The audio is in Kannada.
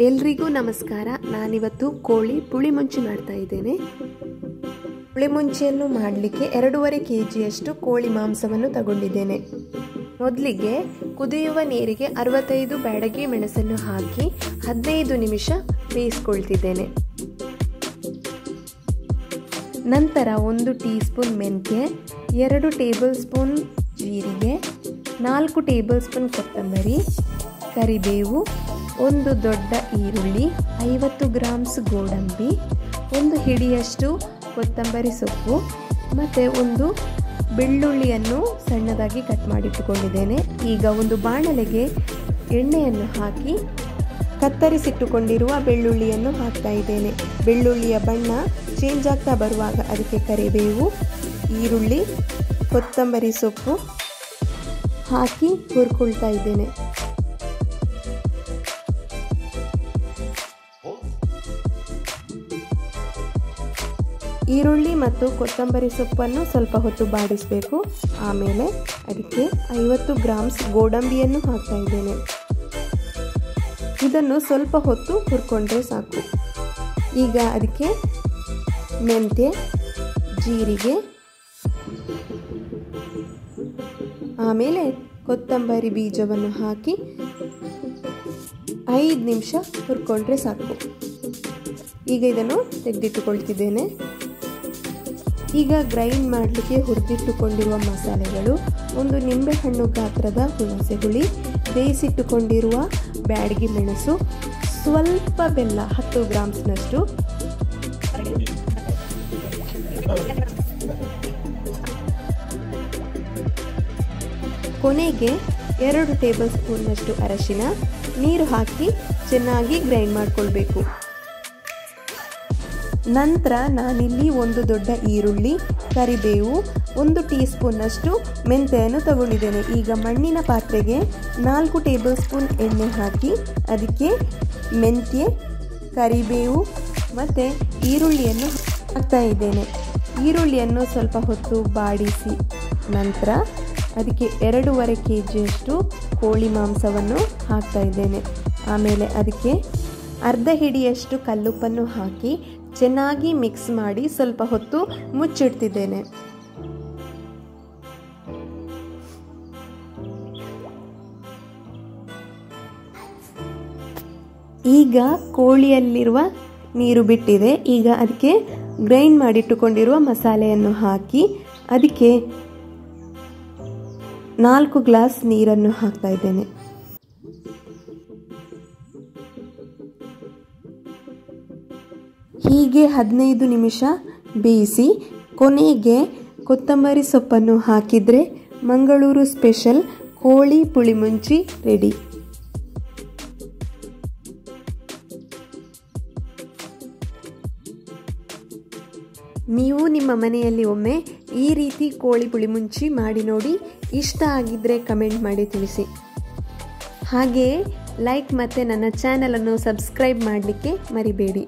ಎಲ್ರಿಗೂ ನಮಸ್ಕಾರ. ನಾನಿವತ್ತು ಕೋಳಿ ಪುಳಿಮುಂಚಿ ಮಾಡ್ತಾ ಇದ್ದೇನೆ. ಪುಳಿಮುಂಚಿಯನ್ನು ಮಾಡಲಿಕ್ಕೆ 2.5 kg ಕೋಳಿ ಮಾಂಸವನ್ನು ತಗೊಂಡಿದ್ದೇನೆ. ಮೊದಲಿಗೆ ಕುದಿಯುವ ನೀರಿಗೆ 65 ಬ್ಯಾಡಗಿ ಮೆಣಸನ್ನು ಹಾಕಿ 15 ನಿಮಿಷ ಬೇಯಿಸ್ಕೊಳ್ತಿದ್ದೇನೆ. ನಂತರ 1 ಟೀ ಸ್ಪೂನ್ ಮೆಂತ್ಯ, 2 ಟೇಬಲ್ ಸ್ಪೂನ್ ಜೀರಿಗೆ, 4 ಟೇಬಲ್ ಸ್ಪೂನ್ ಕೊತ್ತಂಬರಿ, ಕರಿಬೇವು, 1 ದೊಡ್ಡ ಈರುಳ್ಳಿ, 50 ಗ್ರಾಮ್ಸ್ ಗೋಡಂಬಿ, 1 ಹಿಡಿಯಷ್ಟು ಕೊತ್ತಂಬರಿ ಸೊಪ್ಪು ಮತ್ತು 1 ಬೆಳ್ಳುಳ್ಳಿಯನ್ನು ಸಣ್ಣದಾಗಿ ಕಟ್ ಮಾಡಿಟ್ಟುಕೊಂಡಿದ್ದೇನೆ. ಈಗ ಒಂದು ಬಾಣಲೆಗೆ ಎಣ್ಣೆಯನ್ನು ಹಾಕಿ ಕತ್ತರಿಸಿಟ್ಟುಕೊಂಡಿರುವ ಬೆಳ್ಳುಳ್ಳಿಯನ್ನು ಹಾಕ್ತಾ ಇದ್ದೇನೆ. ಬೆಳ್ಳುಳ್ಳಿಯ ಬಣ್ಣ ಚೇಂಜ್ ಆಗ್ತಾ ಬರುವಾಗ ಅದಕ್ಕೆ ಕರಿಬೇವು, ಈರುಳ್ಳಿ, ಕೊತ್ತಂಬರಿ ಸೊಪ್ಪು ಹಾಕಿ ಹುರ್ಕೊಳ್ತಾ ಇದ್ದೇನೆ. ಈರುಳ್ಳಿ ಮತ್ತು ಕೊತ್ತಂಬರಿ ಸೊಪ್ಪನ್ನು ಸ್ವಲ್ಪ ಹೊತ್ತು ಬಾಡಿಸಬೇಕು. ಆಮೇಲೆ ಅದಕ್ಕೆ 50 ಗ್ರಾಮ್ಸ್ ಗೋಡಂಬಿಯನ್ನು ಹಾಕ್ತಾ ಇದ್ದೇನೆ. ಇದನ್ನು ಸ್ವಲ್ಪ ಹೊತ್ತು ಹುರ್ಕೊಂಡ್ರೆ ಸಾಕು. ಈಗ ಅದಕ್ಕೆ ಮೆಂತ್ಯ, ಜೀರಿಗೆ, ಆಮೇಲೆ ಕೊತ್ತಂಬರಿ ಬೀಜವನ್ನು ಹಾಕಿ 5 ನಿಮಿಷ ಹುರ್ಕೊಂಡ್ರೆ ಸಾಕು. ಈಗ ಇದನ್ನು ತೆಗೆದಿಟ್ಟುಕೊಳ್ತಿದ್ದೇನೆ. ಈಗ ಗ್ರೈಂಡ್ ಮಾಡಲಿಕ್ಕೆ ಹುರಿದಿಟ್ಟುಕೊಂಡಿರುವ ಮಸಾಲೆಗಳು: 1 ನಿಂಬೆಹಣ್ಣು ಗಾತ್ರದ ಹುಣಸೆ ಹುಳಿ, ಬೇಯಿಸಿಟ್ಟುಕೊಂಡಿರುವ ಬ್ಯಾಡಗಿ ಮೆಣಸು, ಸ್ವಲ್ಪ ಬೆಲ್ಲ 10 ಗ್ರಾಮ್ಸ್ನಷ್ಟು, ಕೊನೆಗೆ 2 ಟೇಬಲ್ ಸ್ಪೂನ್ನಷ್ಟು ಅರಶಿನ, ನೀರು ಹಾಕಿ ಚೆನ್ನಾಗಿ ಗ್ರೈಂಡ್ ಮಾಡಿಕೊಳ್ಬೇಕು. ನಂತರ ನಾನಿಲ್ಲಿ 1 ದೊಡ್ಡ ಈರುಳ್ಳಿ, ಕರಿಬೇವು, 1 ಟೀ ಸ್ಪೂನ್ನಷ್ಟು ಮೆಂತ್ಯವನ್ನು ತಗೊಂಡಿದ್ದೇನೆ. ಈಗ ಮಣ್ಣಿನ ಪಾತ್ರೆಗೆ 4 ಟೇಬಲ್ ಸ್ಪೂನ್ ಎಣ್ಣೆ ಹಾಕಿ ಅದಕ್ಕೆ ಮೆಂತ್ಯ, ಕರಿಬೇವು ಮತ್ತು ಈರುಳ್ಳಿಯನ್ನು ಹಾಕ್ತಾ ಇದ್ದೇನೆ. ಈರುಳ್ಳಿಯನ್ನು ಸ್ವಲ್ಪ ಹೊತ್ತು ಬಾಡಿಸಿ ನಂತರ ಅದಕ್ಕೆ 2.5 kg ಕೋಳಿ ಮಾಂಸವನ್ನು ಹಾಕ್ತಾ ಇದ್ದೇನೆ. ಆಮೇಲೆ ಅದಕ್ಕೆ ಅರ್ಧ ಹಿಡಿಯಷ್ಟು ಕಲ್ಲುಪ್ಪನ್ನು ಹಾಕಿ ಚೆನ್ನಾಗಿ ಮಿಕ್ಸ್ ಮಾಡಿ ಸ್ವಲ್ಪ ಹೊತ್ತು ಮುಚ್ಚಿಡ್ತಿದ್ದೇನೆ. ಈಗ ಕೋಳಿಯಲ್ಲಿರುವ ನೀರು ಬಿಟ್ಟಿದೆ. ಈಗ ಅದಕ್ಕೆ ಗ್ರೈಂಡ್ ಮಾಡಿಟ್ಟುಕೊಂಡಿರುವ ಮಸಾಲೆಯನ್ನು ಹಾಕಿ ಅದಕ್ಕೆ 4 ಗ್ಲಾಸ್ ನೀರನ್ನು ಹಾಕ್ತಾ ಇದ್ದೇನೆ. ಹೀಗೆ 15 ನಿಮಿಷ ಬೇಯಿಸಿ ಕೊನೆಗೆ ಕೊತ್ತಂಬರಿ ಸೊಪ್ಪನ್ನು ಹಾಕಿದರೆ ಮಂಗಳೂರು ಸ್ಪೆಷಲ್ ಕೋಳಿ ಪುಳಿಮುಂಚಿ ರೆಡಿ. ನೀವು ನಿಮ್ಮ ಮನೆಯಲ್ಲಿ ಒಮ್ಮೆ ಈ ರೀತಿ ಕೋಳಿ ಪುಳಿಮುಂಚಿ ಮಾಡಿ ನೋಡಿ. ಇಷ್ಟ ಆಗಿದ್ದರೆ ಕಮೆಂಟ್ ಮಾಡಿ ತಿಳಿಸಿ. ಹಾಗೆಯೇ ಲೈಕ್ ಮತ್ತು ನನ್ನ ಚಾನಲನ್ನು ಸಬ್ಸ್ಕ್ರೈಬ್ ಮಾಡಲಿಕ್ಕೆ ಮರಿಬೇಡಿ.